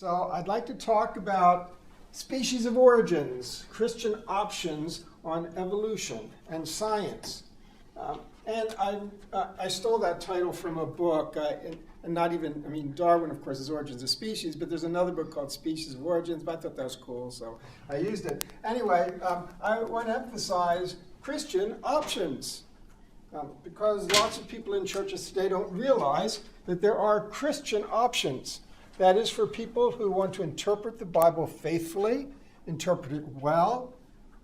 So I'd like to talk about species of origins, Christian options on evolution and science. And I stole that title from a book, and not even, I mean, Darwin, of course, is Origins of Species, but there's another book called Species of Origins, but I thought that was cool, so I used it. Anyway, I want to emphasize Christian options, because lots of people in churches today don't realize that there are Christian options. That is for people who want to interpret the Bible faithfully, interpret it well.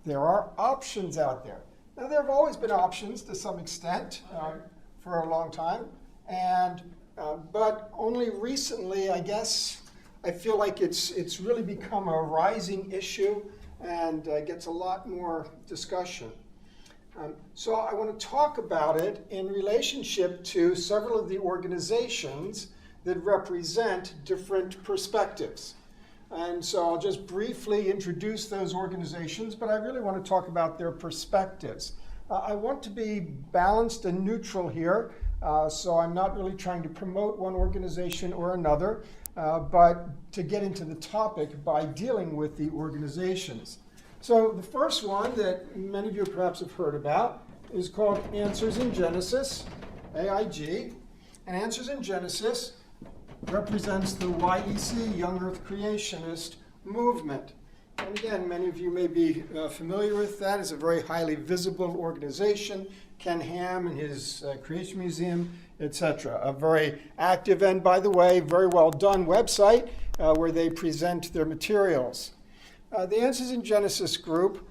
There are options out there. Now, there have always been options to some extent for a long time, but only recently, I guess, I feel like it's really become a rising issue and gets a lot more discussion. So I want to talk about it in relationship to several of the organizations that represent different perspectives. And so I'll just briefly introduce those organizations, but I really want to talk about their perspectives. I want to be balanced and neutral here, so I'm not really trying to promote one organization or another, but to get into the topic by dealing with the organizations. So the first one that many of you perhaps have heard about is called Answers in Genesis, AIG. And Answers in Genesis represents the YEC, Young Earth Creationist movement. And again, many of you may be familiar with that. It's a very highly visible organization. Ken Ham and his Creation Museum, etc. A very active and, by the way, very well done website where they present their materials. The Answers in Genesis group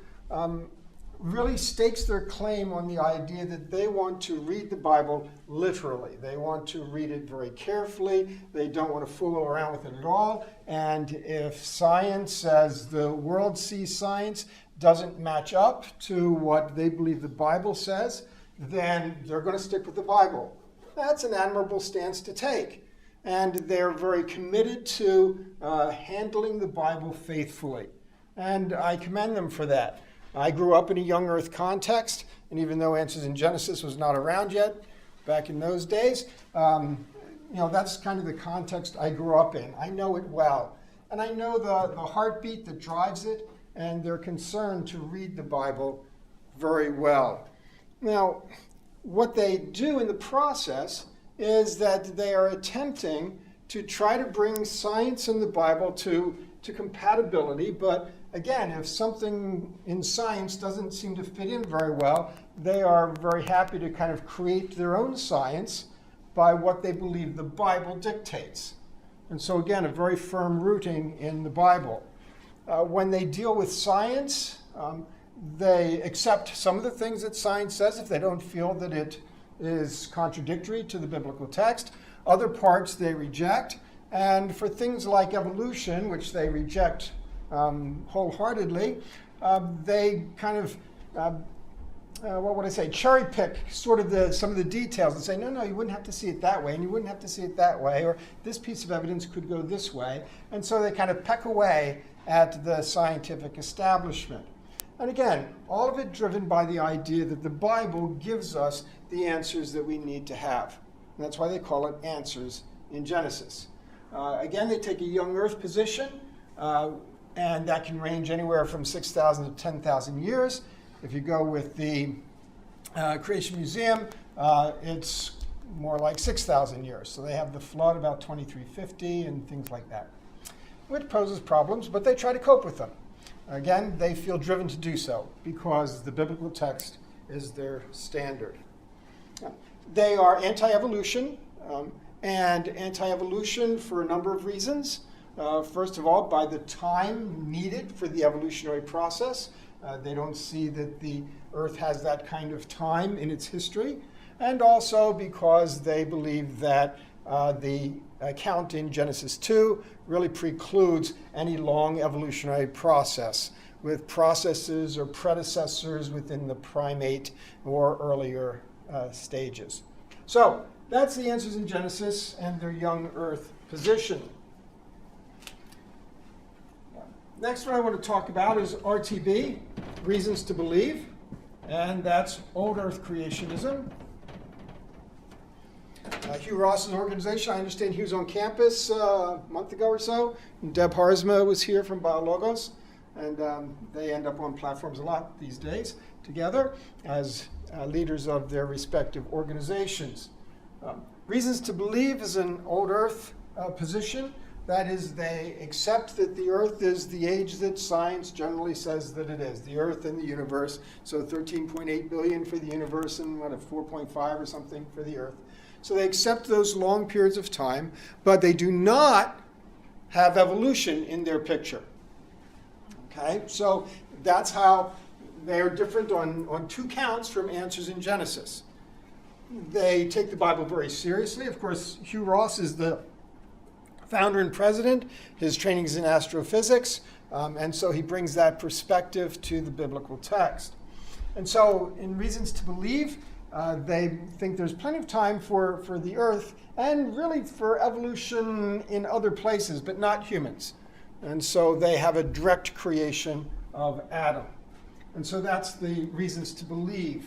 really stakes their claim on the idea that they want to read the Bible literally. They want to read it very carefully. They don't want to fool around with it at all. And if science, as the world sees science, doesn't match up to what they believe the Bible says, then they're going to stick with the Bible. That's an admirable stance to take. And they're very committed to handling the Bible faithfully. And I commend them for that. I grew up in a young earth context, and even though Answers in Genesis was not around yet back in those days, that's kind of the context I grew up in. I know it well. And I know the heartbeat that drives it, and they're concerned to read the Bible very well. Now, what they do in the process is that they are attempting to try to bring science and the Bible to compatibility, but again, if something in science doesn't seem to fit in very well, they are very happy to kind of create their own science by what they believe the Bible dictates. And so again, a very firm rooting in the Bible. When they deal with science, they accept some of the things that science says if they don't feel that it is contradictory to the biblical text. Other parts they reject. And for things like evolution, which they reject wholeheartedly, they kind of, cherry pick sort of some of the details and say, no, you wouldn't have to see it that way, and you wouldn't have to see it that way, or this piece of evidence could go this way. And so they kind of peck away at the scientific establishment. And again, all of it driven by the idea that the Bible gives us the answers that we need to have. And that's why they call it Answers in Genesis. Again, they take a young earth position, and that can range anywhere from 6,000 to 10,000 years. If you go with the Creation Museum, it's more like 6,000 years. So they have the flood about 2350 and things like that, which poses problems, but they try to cope with them. Again, they feel driven to do so because the biblical text is their standard. They are anti-evolution, and anti-evolution for a number of reasons. First of all, by the time needed for the evolutionary process. They don't see that the Earth has that kind of time in its history. And also because they believe that the account in Genesis 2 really precludes any long evolutionary process with processes or predecessors within the primate or earlier stages. So that's the Answers in Genesis and their young earth position. Next one I want to talk about is RTB, Reasons to Believe, and that's Old Earth Creationism. Hugh Ross's organization. I understand he was on campus a month ago or so. And Deb Harzma was here from Biologos. And they end up on platforms a lot these days together as leaders of their respective organizations. Reasons to Believe is an old earth position. That is, they accept that the earth is the age that science generally says that it is, the earth and the universe. So 13.8 billion for the universe and 4.5 or something for the earth. So they accept those long periods of time, but they do not have evolution in their picture. Okay, so that's how they are different on two counts from Answers in Genesis. They take the Bible very seriously. Of course, Hugh Ross is the founder and president. His training is in astrophysics, and so he brings that perspective to the biblical text. And so in Reasons to Believe, they think there's plenty of time for the earth and really for evolution in other places, but not humans. And so they have a direct creation of Adam. And so that's the Reasons to Believe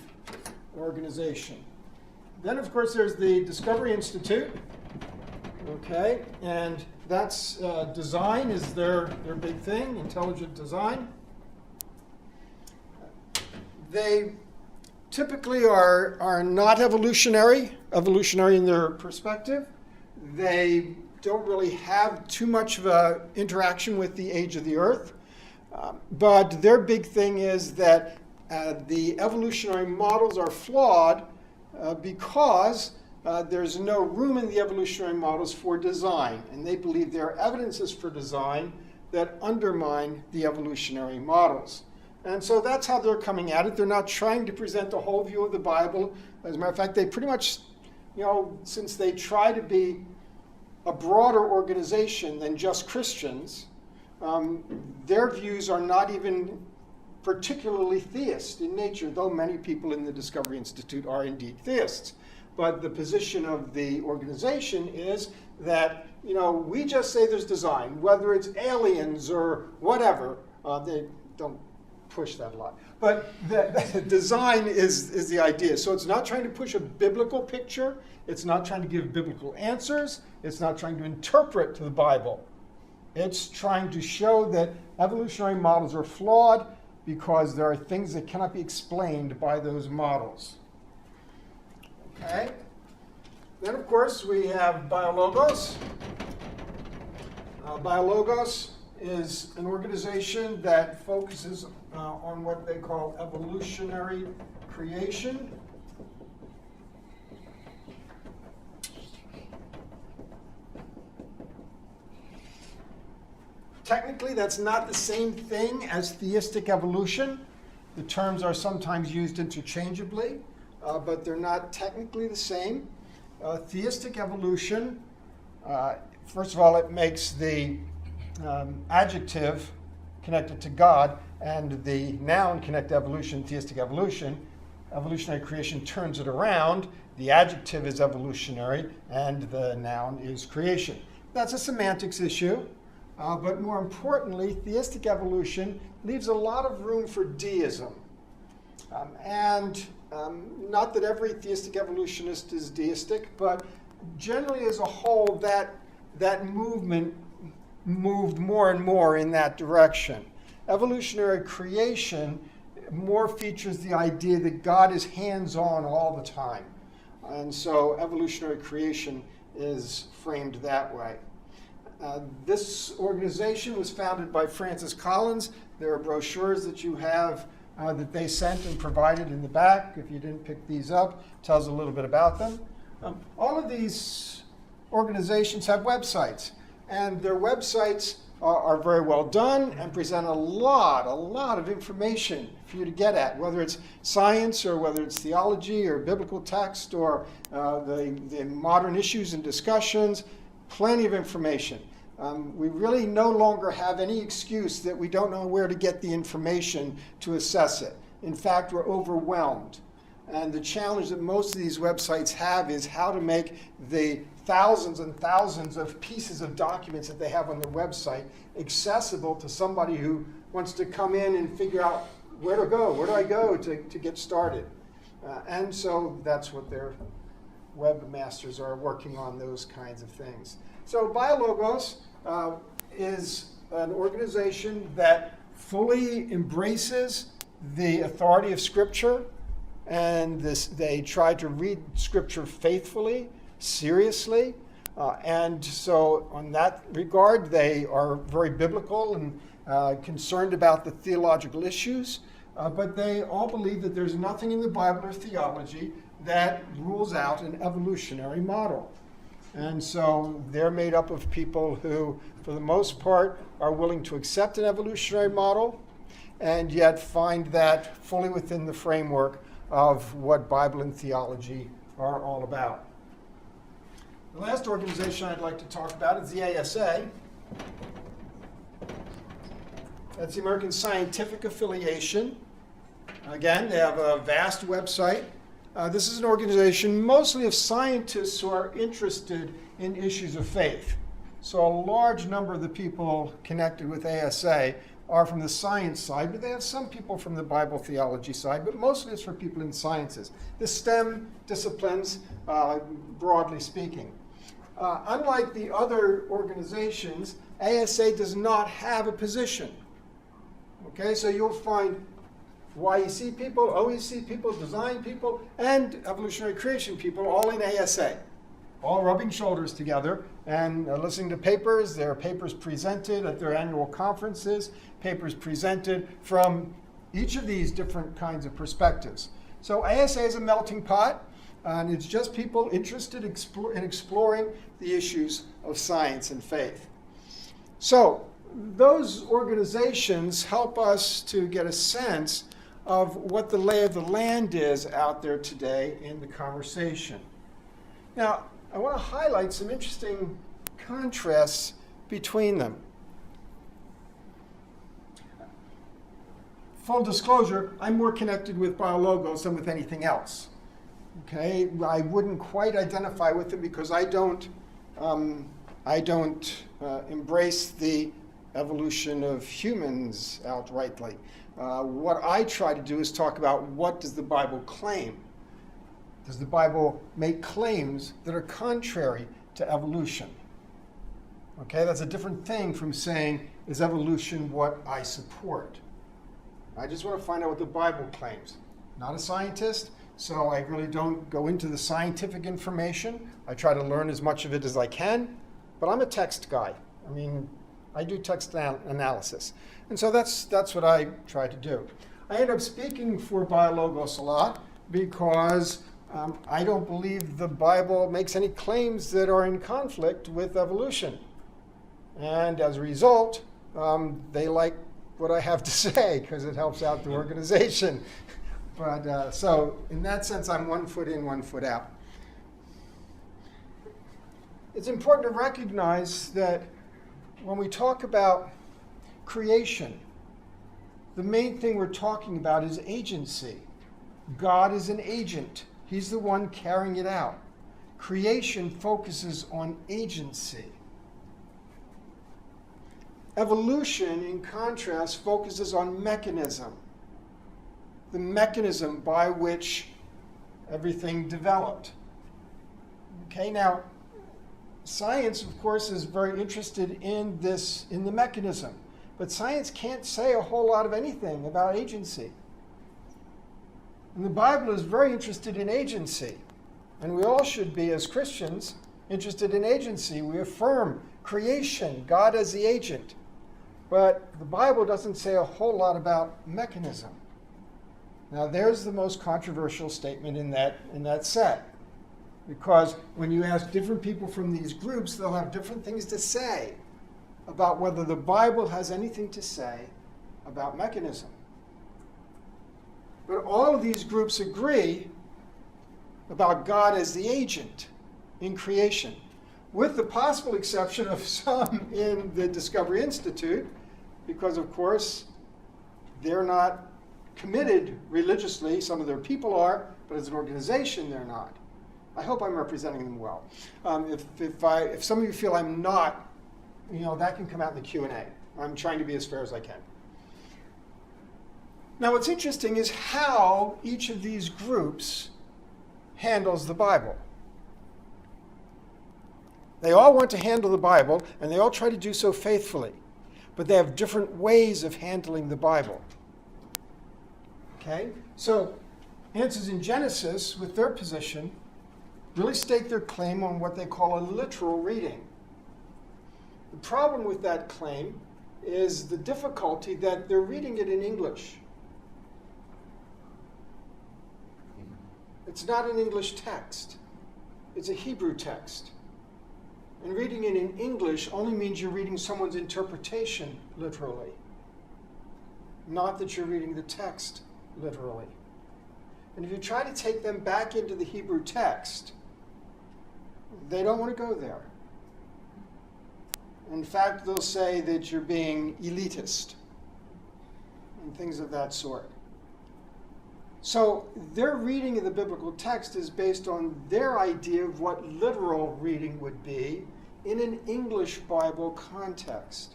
organization. Then, of course, there's the Discovery Institute. Okay, and that's design is their big thing, intelligent design. They typically are not evolutionary in their perspective. They don't really have too much of an interaction with the age of the earth. But their big thing is that the evolutionary models are flawed because there's no room in the evolutionary models for design. And they believe there are evidences for design that undermine the evolutionary models. And so that's how they're coming at it. They're not trying to present the whole view of the Bible. As a matter of fact, they pretty much, since they try to be a broader organization than just Christians, their views are not even particularly theist in nature, though many people in the Discovery Institute are indeed theists. But the position of the organization is that, we just say there's design, whether it's aliens or whatever. They don't push that a lot. But the design is the idea. So it's not trying to push a biblical picture. It's not trying to give biblical answers. It's not trying to interpret the Bible. It's trying to show that evolutionary models are flawed because there are things that cannot be explained by those models. Okay. Then, of course, we have Biologos. Biologos is an organization that focuses on what they call evolutionary creation. Technically, that's not the same thing as theistic evolution. The terms are sometimes used interchangeably, but they're not technically the same. Theistic evolution, first of all, it makes the adjective connected to God and the noun connected to evolution, theistic evolution. Evolutionary creation turns it around. The adjective is evolutionary and the noun is creation. That's a semantics issue. But more importantly, theistic evolution leaves a lot of room for deism. Not that every theistic evolutionist is deistic, but generally as a whole, that movement moved more and more in that direction. Evolutionary creation more features the idea that God is hands-on all the time. And so evolutionary creation is framed that way. This organization was founded by Francis Collins. There are brochures that you have that they sent and provided in the back. If you didn't pick these up, it tells a little bit about them. All of these organizations have websites, and their websites are very well done and present a lot of information for you to get at, whether it's science or whether it's theology or biblical text or the modern issues and discussions. Plenty of information. We really no longer have any excuse that we don't know where to get the information to assess it. In fact, we're overwhelmed. And the challenge that most of these websites have is how to make the thousands and thousands of pieces of documents that they have on their website accessible to somebody who wants to come in and figure out where to go, where do I go to get started. And so that's what they're webmasters are working on those kinds of things. So Biologos is an organization that fully embraces the authority of Scripture, and they try to read Scripture faithfully, seriously, and so on that regard, they are very biblical and concerned about the theological issues, but they all believe that there's nothing in the Bible or theology that rules out an evolutionary model. And so they're made up of people who, for the most part, are willing to accept an evolutionary model and yet find that fully within the framework of what Bible and theology are all about. The last organization I'd like to talk about is the ASA. That's the American Scientific Affiliation. Again, they have a vast website. This is an organization mostly of scientists who are interested in issues of faith. So a large number of the people connected with ASA are from the science side, but they have some people from the Bible theology side, but mostly it's for people in sciences. The STEM disciplines, broadly speaking. Unlike the other organizations, ASA does not have a position. Okay, so you'll find YEC people, OEC people, design people, and evolutionary creation people all in ASA, all rubbing shoulders together and listening to papers. There are papers presented at their annual conferences, papers presented from each of these different kinds of perspectives. So ASA is a melting pot, and it's just people interested in exploring the issues of science and faith. So those organizations help us to get a sense of what the lay of the land is out there today in the conversation. Now, I want to highlight some interesting contrasts between them. Full disclosure, I'm more connected with Biologos than with anything else. Okay, I wouldn't quite identify with them because I don't embrace the evolution of humans outrightly. What I try to do is talk about what does the Bible claim. Does the Bible make claims that are contrary to evolution? Okay, that's a different thing from saying, is evolution what I support? I just want to find out what the Bible claims. Not a scientist, so I really don't go into the scientific information. I try to learn as much of it as I can, but I'm a text guy. I mean, I do text analysis. And so that's what I try to do. I end up speaking for Biologos a lot because I don't believe the Bible makes any claims that are in conflict with evolution. And as a result, they like what I have to say because it helps out the organization. But so in that sense, I'm 1 foot in, 1 foot out. It's important to recognize that when we talk about creation, the main thing we're talking about is agency. God is an agent. He's the one carrying it out. Creation focuses on agency. Evolution, in contrast, focuses on mechanism. The mechanism by which everything developed. Okay, now, science, of course, is very interested in the mechanism. But science can't say a whole lot of anything about agency. And the Bible is very interested in agency. And we all should be, as Christians, interested in agency. We affirm creation, God as the agent. But the Bible doesn't say a whole lot about mechanism. Now, there's the most controversial statement in that set. Because when you ask different people from these groups, they'll have different things to say about whether the Bible has anything to say about mechanism. But all of these groups agree about God as the agent in creation, with the possible exception of some in the Discovery Institute, because, of course, they're not committed religiously. Some of their people are, but as an organization, they're not. I hope I'm representing them well. If some of you feel I'm not, that can come out in the Q&A. I'm trying to be as fair as I can. Now, what's interesting is how each of these groups handles the Bible. They all want to handle the Bible, and they all try to do so faithfully. But they have different ways of handling the Bible. Okay? So, Answers in Genesis, with their position, really stake their claim on what they call a literal reading. The problem with that claim is the difficulty that they're reading it in English. It's not an English text. It's a Hebrew text. And reading it in English only means you're reading someone's interpretation literally, not that you're reading the text literally. And if you try to take them back into the Hebrew text, they don't want to go there. In fact, they'll say that you're being elitist and things of that sort. So their reading of the biblical text is based on their idea of what literal reading would be in an English Bible context.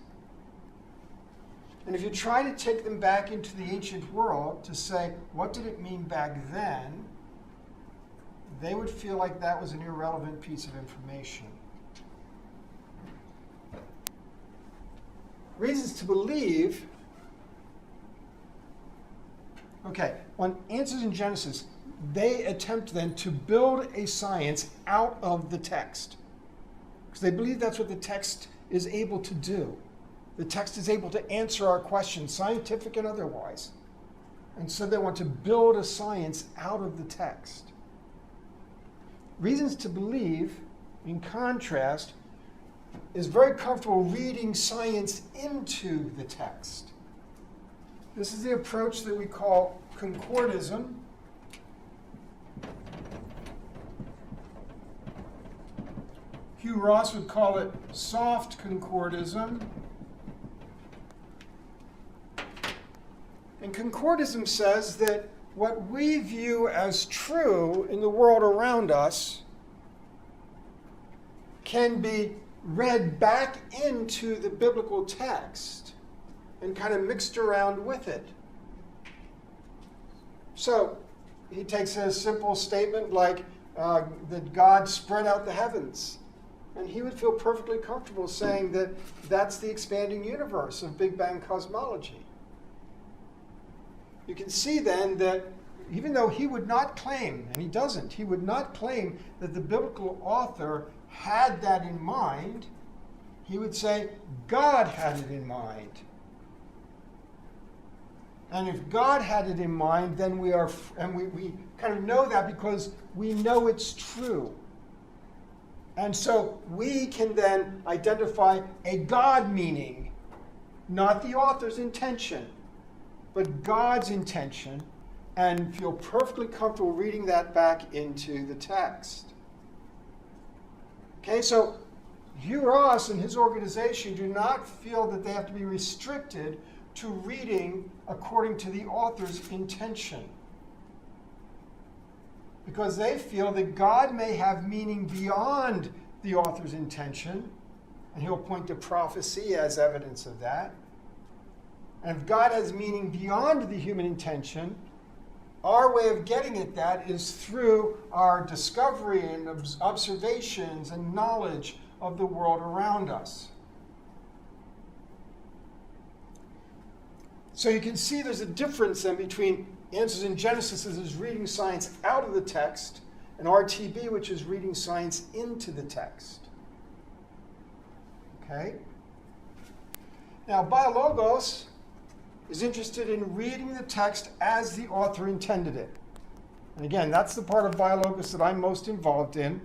And if you try to take them back into the ancient world to say, what did it mean back then? They would feel like that was an irrelevant piece of information. Reasons to believe. Okay, on Answers in Genesis, they attempt then to build a science out of the text. Because they believe that's what the text is able to do. The text is able to answer our questions, scientific and otherwise. And so they want to build a science out of the text. Reasons to believe, in contrast, is very comfortable reading science into the text. This is the approach that we call concordism. Hugh Ross would call it soft concordism. And concordism says that what we view as true in the world around us can be read back into the biblical text and kind of mixed around with it. So he takes a simple statement like that God spread out the heavens. And he would feel perfectly comfortable saying that that's the expanding universe of Big Bang cosmology. You can see then that even though he would not claim, and he doesn't, he would not claim that the biblical author had that in mind, he would say God had it in mind. And if God had it in mind, then we kind of know that because we know it's true. And so we can then identify a God meaning, not the author's intention, but God's intention, and feel perfectly comfortable reading that back into the text. Okay, so Hugh Ross and his organization do not feel that they have to be restricted to reading according to the author's intention, because they feel that God may have meaning beyond the author's intention, and he'll point to prophecy as evidence of that. And if God has meaning beyond the human intention, our way of getting at that is through our discovery and observations and knowledge of the world around us. So you can see there's a difference then between Answers in Genesis, which is reading science out of the text, and RTB, which is reading science into the text. Okay? Now, Biologos is interested in reading the text as the author intended it. And again, that's the part of Biologos that I'm most involved in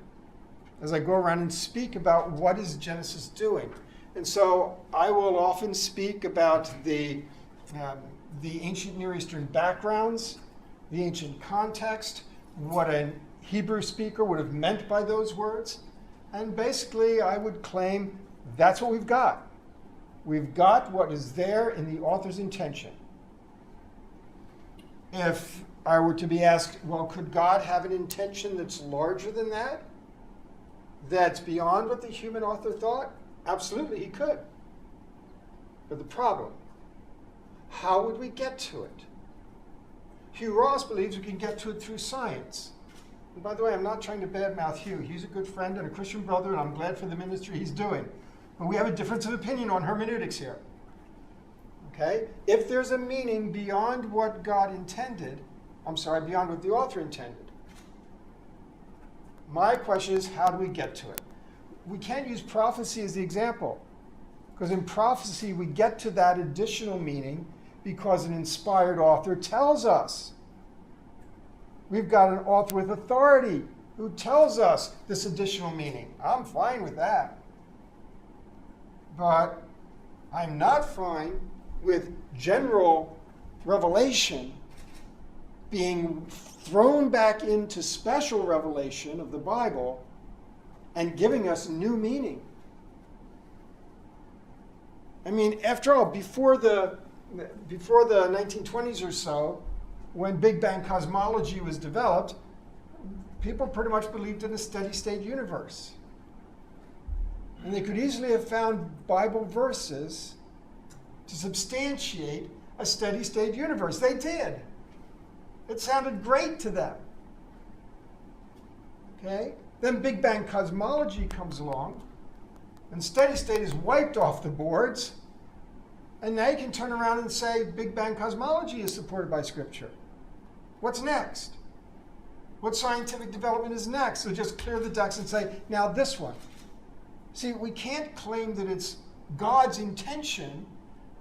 as I go around and speak about what is Genesis doing. And so I will often speak about the ancient Near Eastern backgrounds, the ancient context, what a Hebrew speaker would have meant by those words. And basically, I would claim that's what we've got. We've got what is there in the author's intention. If I were to be asked, well, could God have an intention that's larger than that? That's beyond what the human author thought? Absolutely, he could. But the problem, how would we get to it? Hugh Ross believes we can get to it through science. And by the way, I'm not trying to badmouth Hugh. He's a good friend and a Christian brother, and I'm glad for the ministry he's doing. But we have a difference of opinion on hermeneutics here. Okay? If there's a meaning beyond what God intended, beyond what the author intended, my question is, how do we get to it? We can't use prophecy as the example, because in prophecy we get to that additional meaning because an inspired author tells us. We've got an author with authority who tells us this additional meaning. I'm fine with that. But I'm not fine with general revelation being thrown back into special revelation of the Bible and giving us new meaning. I mean, after all, before the 1920s or so, when Big Bang cosmology was developed, people pretty much believed in a steady-state universe. And they could easily have found Bible verses to substantiate a steady-state universe. They did. It sounded great to them. Okay? Then Big Bang cosmology comes along, and steady-state is wiped off the boards, and now you can turn around and say Big Bang cosmology is supported by Scripture. What's next? What scientific development is next? So just clear the decks and say, now this one. See, we can't claim that it's God's intention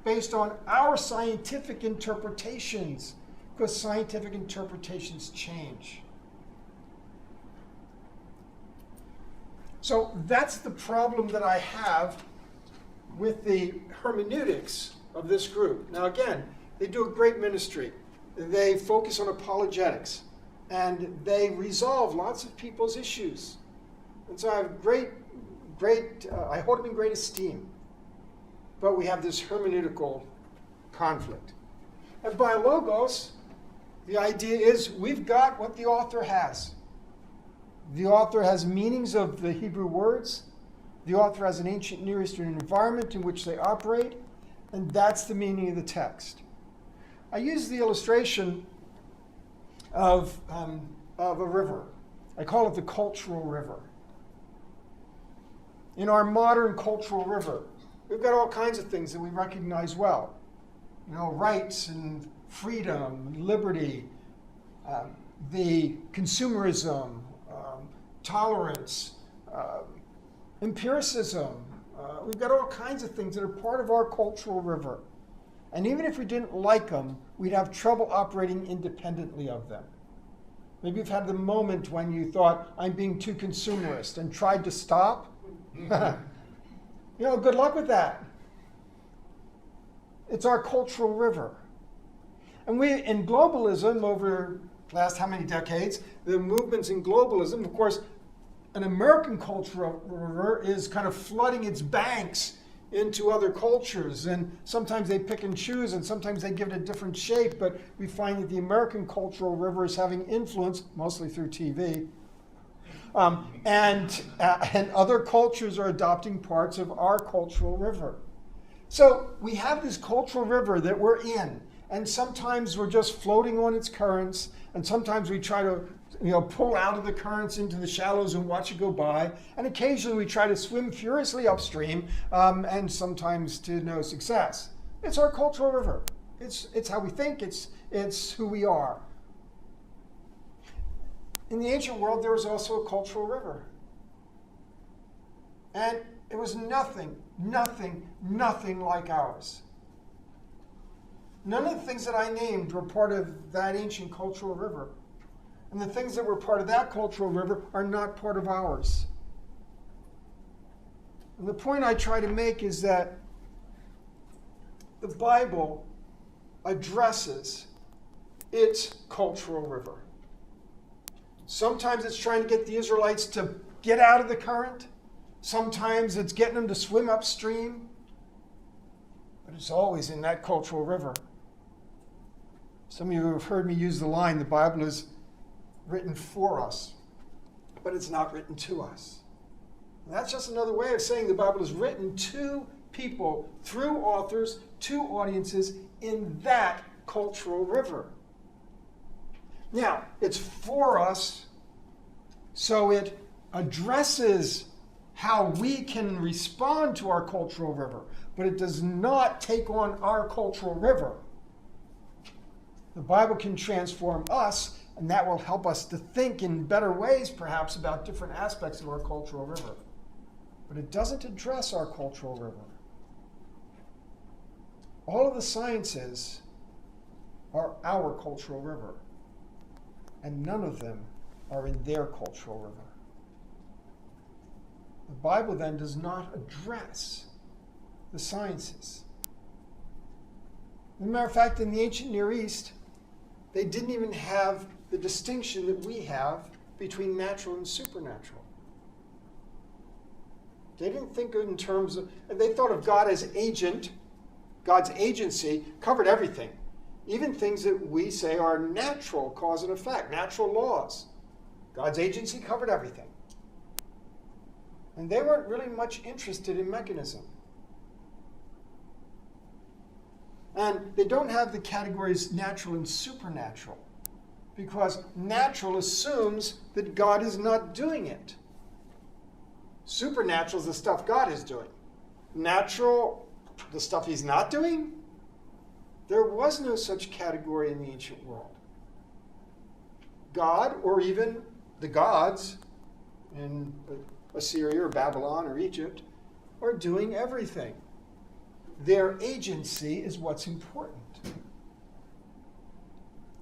based on our scientific interpretations, because scientific interpretations change. So that's the problem that I have with the hermeneutics of this group. Now again, they do a great ministry. They focus on apologetics, and they resolve lots of people's issues. And so I have I hold them in great esteem. But we have this hermeneutical conflict. At Biologos, the idea is we've got what the author has. The author has meanings of the Hebrew words. The author has an ancient Near Eastern environment in which they operate, and that's the meaning of the text. I use the illustration of a river. I call it the cultural river. In our modern cultural river, we've got all kinds of things that we recognize well. You know, rights and freedom and liberty, the consumerism, tolerance, empiricism. We've got all kinds of things that are part of our cultural river. And even if we didn't like them, we'd have trouble operating independently of them. Maybe you've had the moment when you thought, I'm being too consumerist, and tried to stop. You know, good luck with that. It's our cultural river. And we, in globalism, over the last how many decades, the movements in globalism, of course, an American cultural river is kind of flooding its banks into other cultures, and sometimes they pick and choose, and sometimes they give it a different shape, but we find that the American cultural river is having influence, mostly through TV, and other cultures are adopting parts of our cultural river. So we have this cultural river that we're in, and sometimes we're just floating on its currents, and sometimes we try to pull out of the currents into the shallows and watch it go by, and occasionally we try to swim furiously upstream, and sometimes to no success. It's our cultural river. It's how we think, it's who we are. In the ancient world, there was also a cultural river. And it was nothing like ours. None of the things that I named were part of that ancient cultural river. And the things that were part of that cultural river are not part of ours. And the point I try to make is that the Bible addresses its cultural river. Sometimes it's trying to get the Israelites to get out of the current. Sometimes it's getting them to swim upstream. But it's always in that cultural river. Some of you have heard me use the line, the Bible is written for us, but it's not written to us. And that's just another way of saying the Bible is written to people, through authors, to audiences in that cultural river. Now, it's for us So it addresses how we can respond to our cultural river, but it does not take on our cultural river. The Bible can transform us, and that will help us to think in better ways, perhaps, about different aspects of our cultural river. But it doesn't address our cultural river. All of the sciences are our cultural river, and none of them are in their cultural river. The Bible then does not address the sciences. As a matter of fact, in the ancient Near East, they didn't even have the distinction that we have between natural and supernatural. They didn't think in terms of, they thought of God as agent. God's agency covered everything, even things that we say are natural, cause and effect, natural laws. God's agency covered everything. And they weren't really much interested in mechanism. And they don't have the categories natural and supernatural, because natural assumes that God is not doing it. Supernatural is the stuff God is doing. Natural, the stuff he's not doing? There was no such category in the ancient world. God, or even the gods in Assyria or Babylon or Egypt, are doing everything. Their agency is what's important.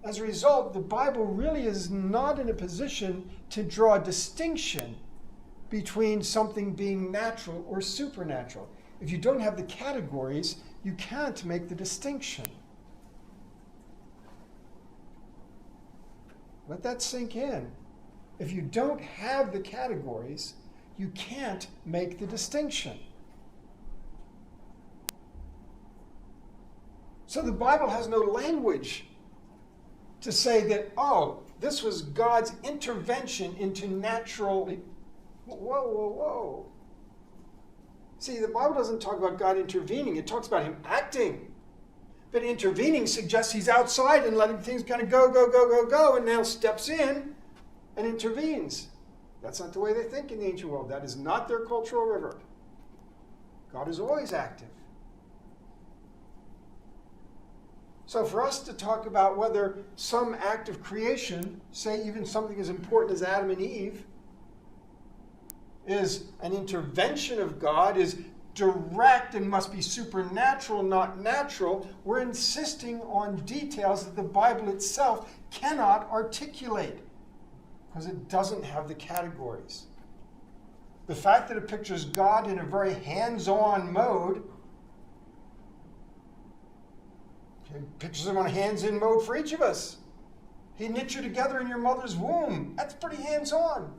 As a result, the Bible really is not in a position to draw a distinction between something being natural or supernatural. If you don't have the categories, you can't make the distinction. Let that sink in. If you don't have the categories, you can't make the distinction. So the Bible has no language to say that, oh, this was God's intervention into natural. Whoa, whoa, whoa. See, the Bible doesn't talk about God intervening. It talks about him acting. But intervening suggests he's outside and letting things kind of go, and now steps in and intervenes. That's not the way they think in the ancient world. That is not their cultural river. God is always active. So for us to talk about whether some act of creation, say even something as important as Adam and Eve, is an intervention of God, is direct and must be supernatural, not natural, we're insisting on details that the Bible itself cannot articulate because it doesn't have the categories. The fact that it pictures God in a very hands-on mode, it pictures him on a hands-in mode for each of us. He knit you together in your mother's womb. That's pretty hands-on.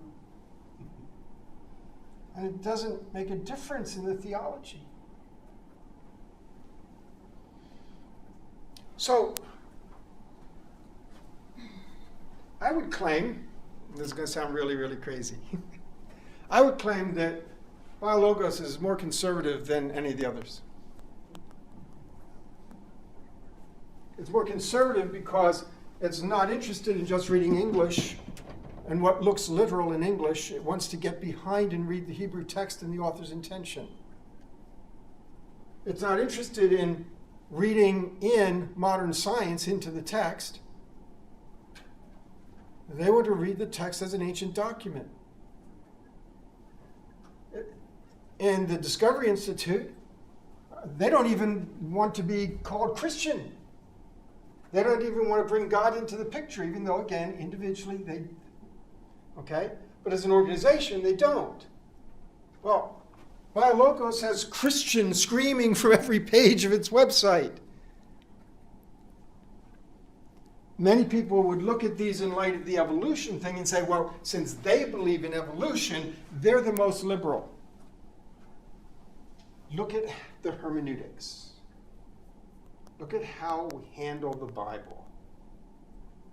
And it doesn't make a difference in the theology. So, I would claim, this is going to sound really, really crazy, I would claim that Biologos is more conservative than any of the others. It's more conservative because it's not interested in just reading English and what looks literal in English. It wants to get behind and read the Hebrew text and the author's intention. It's not interested in reading in modern science into the text. They want to read the text as an ancient document. In the Discovery Institute, they don't even want to be called Christian. They don't even want to bring God into the picture, even though, again, individually they, okay? But as an organization, they don't. Well, Biologos has Christian screaming from every page of its website. Many people would look at these in light of the evolution thing and say, well, since they believe in evolution, they're the most liberal. Look at the hermeneutics. Look at how we handle the Bible.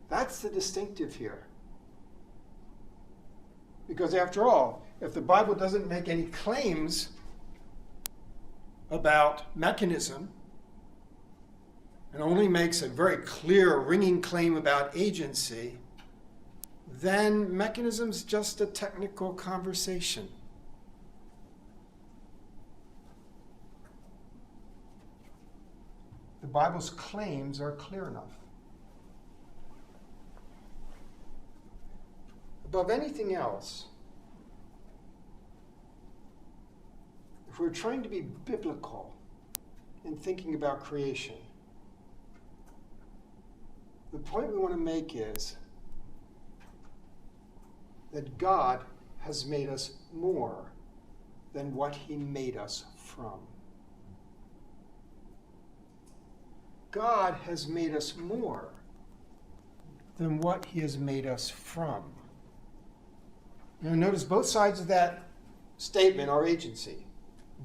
That's the distinctive here. Because after all, if the Bible doesn't make any claims about mechanism and only makes a very clear, ringing claim about agency, then mechanism's just a technical conversation. The Bible's claims are clear enough. Above anything else, if we're trying to be biblical in thinking about creation, the point we want to make is that God has made us more than what he made us from. God has made us more than what he has made us from. You know, notice both sides of that statement are agency.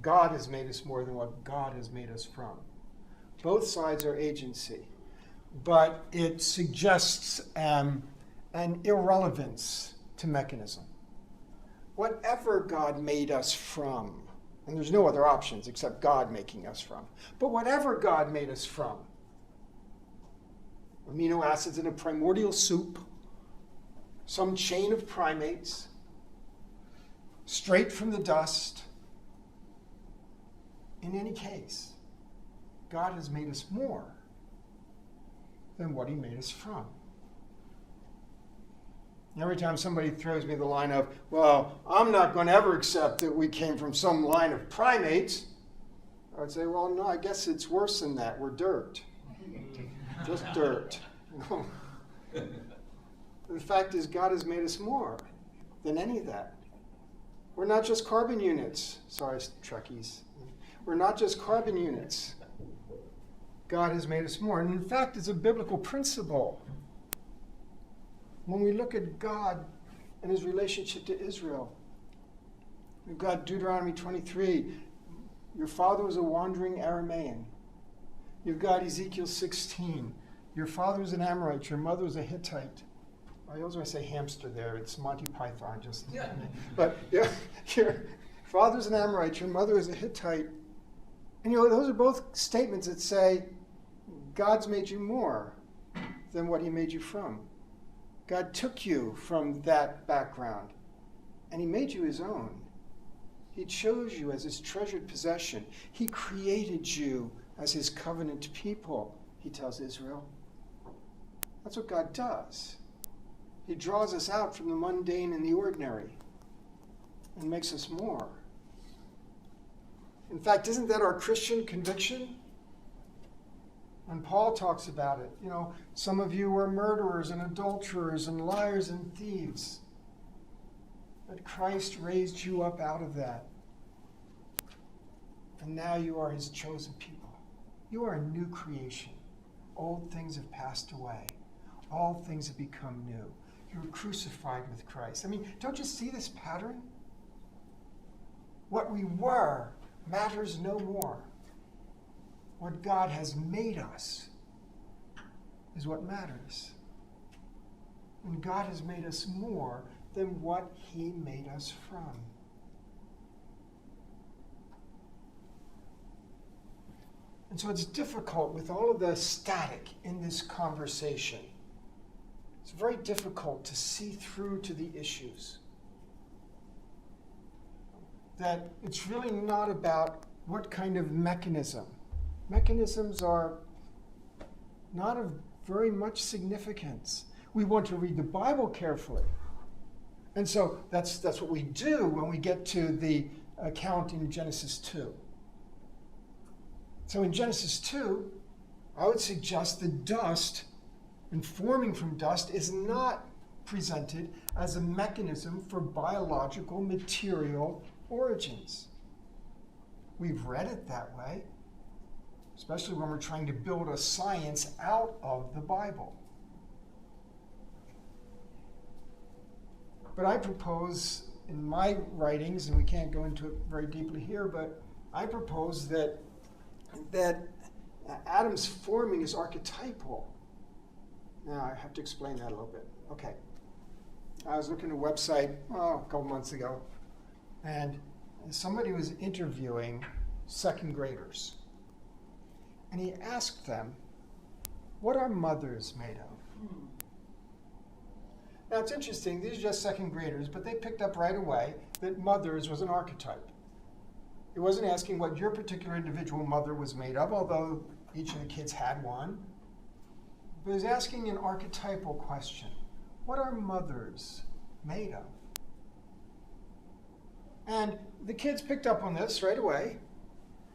God has made us more than what God has made us from. Both sides are agency. But it suggests an irrelevance to mechanism. Whatever God made us from, and there's no other options except God making us from, but whatever God made us from, amino acids in a primordial soup, some chain of primates, straight from the dust, in any case, God has made us more than what he made us from. Every time somebody throws me the line of, well, I'm not going to ever accept that we came from some line of primates, I would say, well, no, I guess it's worse than that. We're dirt. Just dirt. The fact is, God has made us more than any of that. We're not just carbon units. Sorry, Trekkies. We're not just carbon units. God has made us more. And in fact, it's a biblical principle. When we look at God and his relationship to Israel, we've got Deuteronomy 23. Your father was a wandering Aramean. You've got Ezekiel 16. Your father was an Amorite. Your mother was a Hittite. I always want to say hamster there. It's Monty Python. But yeah, your father's an Amorite. Your mother is a Hittite. And those are both statements that say God's made you more than what he made you from. God took you from that background, and he made you his own. He chose you as his treasured possession. He created you as his covenant people, he tells Israel. That's what God does. He draws us out from the mundane and the ordinary and makes us more. In fact, isn't that our Christian conviction? When Paul talks about it, some of you were murderers and adulterers and liars and thieves. But Christ raised you up out of that. And now you are his chosen people. You are a new creation. Old things have passed away. All things have become new. You were crucified with Christ. Don't you see this pattern? What we were matters no more. What God has made us is what matters. And God has made us more than what he made us from. And so it's difficult with all of the static in this conversation. It's very difficult to see through to the issues. That it's really not about what kind of mechanism. Mechanisms are not of very much significance. We want to read the Bible carefully. And so that's what we do when we get to the account in Genesis 2. So in Genesis 2, I would suggest the dust and forming from dust is not presented as a mechanism for biological material origins. We've read it that way, especially when we're trying to build a science out of the Bible. But I propose in my writings, and we can't go into it very deeply here, but I propose that Adam's forming is archetypal. Now, I have to explain that a little bit. Okay. I was looking at a website a couple months ago, and somebody was interviewing second graders. And he asked them, what are mothers made of? Now it's interesting, these are just second graders, but they picked up right away that mothers was an archetype. It wasn't asking what your particular individual mother was made of, although each of the kids had one. But it was asking an archetypal question. What are mothers made of? And the kids picked up on this right away,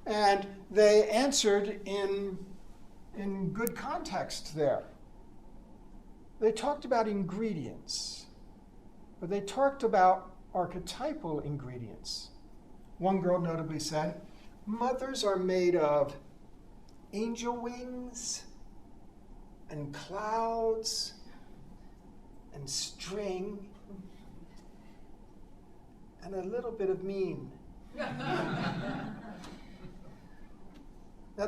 and they answered in good context there. They talked about ingredients, but they talked about archetypal ingredients. One girl notably said, mothers are made of angel wings and clouds and string and a little bit of mean. Now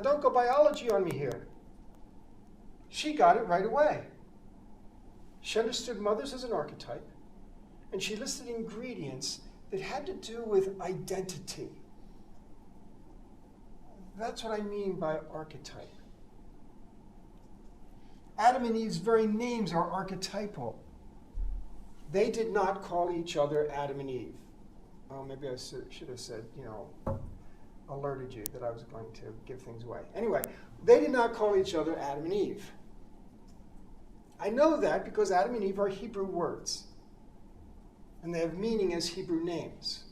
don't go biology on me here. She got it right away. She understood mothers as an archetype, and she listed ingredients that had to do with identity. That's what I mean by archetype. Adam and Eve's very names are archetypal. They did not call each other Adam and Eve. Oh, maybe I should have said, alerted you that I was going to give things away. Anyway, they did not call each other Adam and Eve. I know that because Adam and Eve are Hebrew words, and they have meaning as Hebrew names.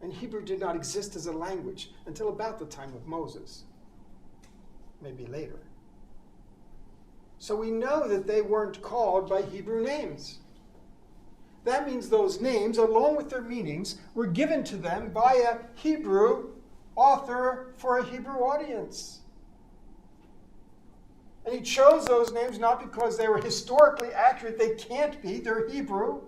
And Hebrew did not exist as a language until about the time of Moses, maybe later. So we know that they weren't called by Hebrew names. That means those names, along with their meanings, were given to them by a Hebrew author for a Hebrew audience. And he chose those names not because they were historically accurate. They can't be. They're Hebrew.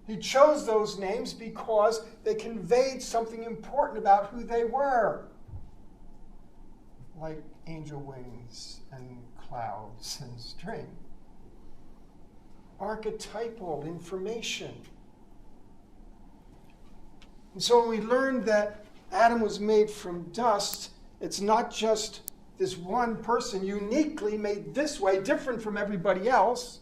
He chose those names because they conveyed something important about who they were. Like angel wings and clouds and string. Archetypal information. And so when we learned that Adam was made from dust, it's not just this one person uniquely made this way, different from everybody else.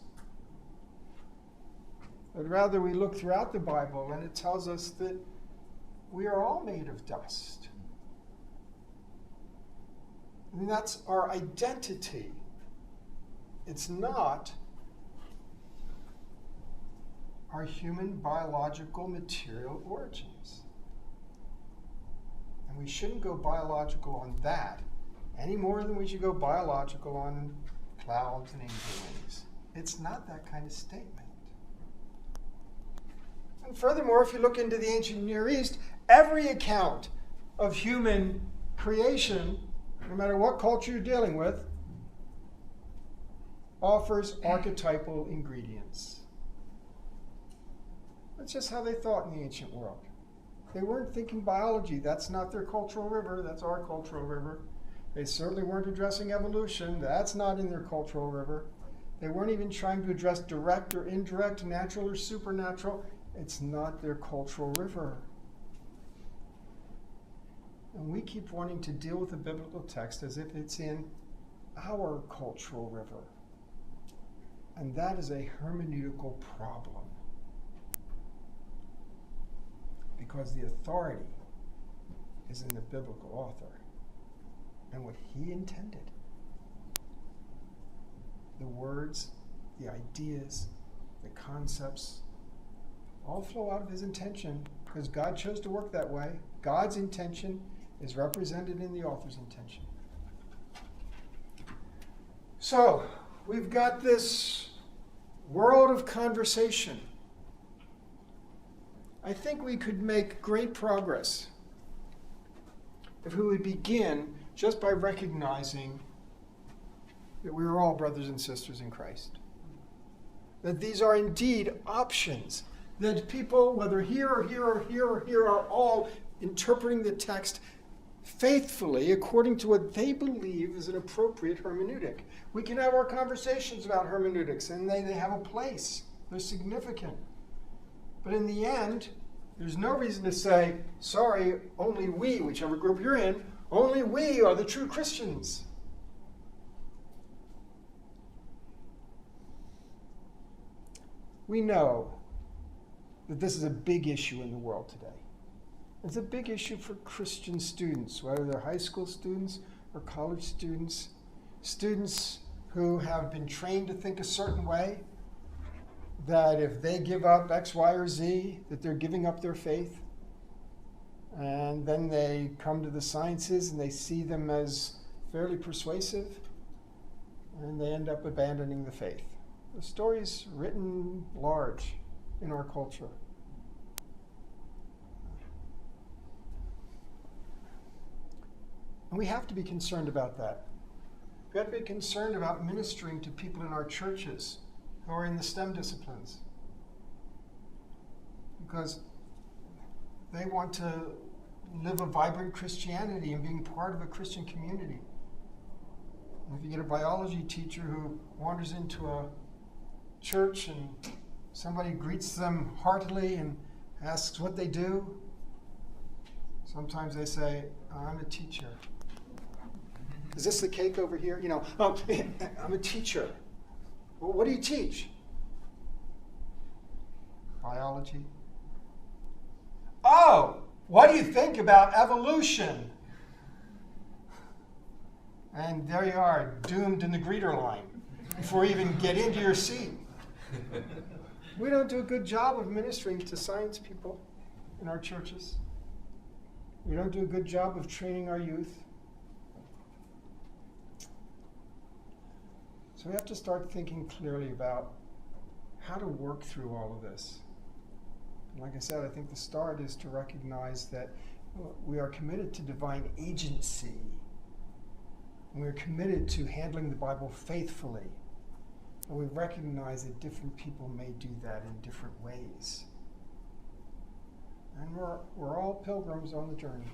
But rather we look throughout the Bible and it tells us that we are all made of dust. And that's our identity. It's not our human biological material origins. And we shouldn't go biological on that any more than we should go biological on clouds and angel wings. It's not that kind of statement. And furthermore, if you look into the ancient Near East, every account of human creation, no matter what culture you're dealing with, offers archetypal ingredients. That's just how they thought in the ancient world. They weren't thinking biology. That's not their cultural river. That's our cultural river. They certainly weren't addressing evolution. That's not in their cultural river. They weren't even trying to address direct or indirect, natural or supernatural. It's not their cultural river. And we keep wanting to deal with the biblical text as if it's in our cultural river. And that is a hermeneutical problem. Because the authority is in the biblical author and what he intended. The words, the ideas, the concepts all flow out of his intention because God chose to work that way. God's intention is represented in the author's intention. So, we've got this world of conversation. I think we could make great progress if we would begin just by recognizing that we are all brothers and sisters in Christ. That these are indeed options. That people, whether here or here or here or here, are all interpreting the text faithfully according to what they believe is an appropriate hermeneutic. We can have our conversations about hermeneutics, and they have a place. They're significant. But in the end, there's no reason to say, sorry, only we, whichever group you're in, only we are the true Christians. we know that this is a big issue in the world today. It's a big issue for Christian students, whether they're high school students or college students, students who have been trained to think a certain way, that if they give up X, Y, or Z, that they're giving up their faith. And then they come to the sciences and they see them as fairly persuasive, and they end up abandoning the faith. The story's written large in our culture. And we have to be concerned about that. We have to be concerned about ministering to people in our churches who are in the STEM disciplines, because they want to live a vibrant Christianity and being part of a Christian community. And if you get a biology teacher who wanders into a church and somebody greets them heartily and asks what they do, sometimes they say, I'm a teacher. Is this the cake over here? I'm a teacher. Well, what do you teach? Biology. Oh, what do you think about evolution? And there you are, doomed in the greeter line before you even get into your seat. We don't do a good job of ministering to science people in our churches. We don't do a good job of training our youth. So we have to start thinking clearly about how to work through all of this. And like I said, I think the start is to recognize that we are committed to divine agency. And we are committed to handling the Bible faithfully. And we recognize that different people may do that in different ways. And we're all pilgrims on the journey.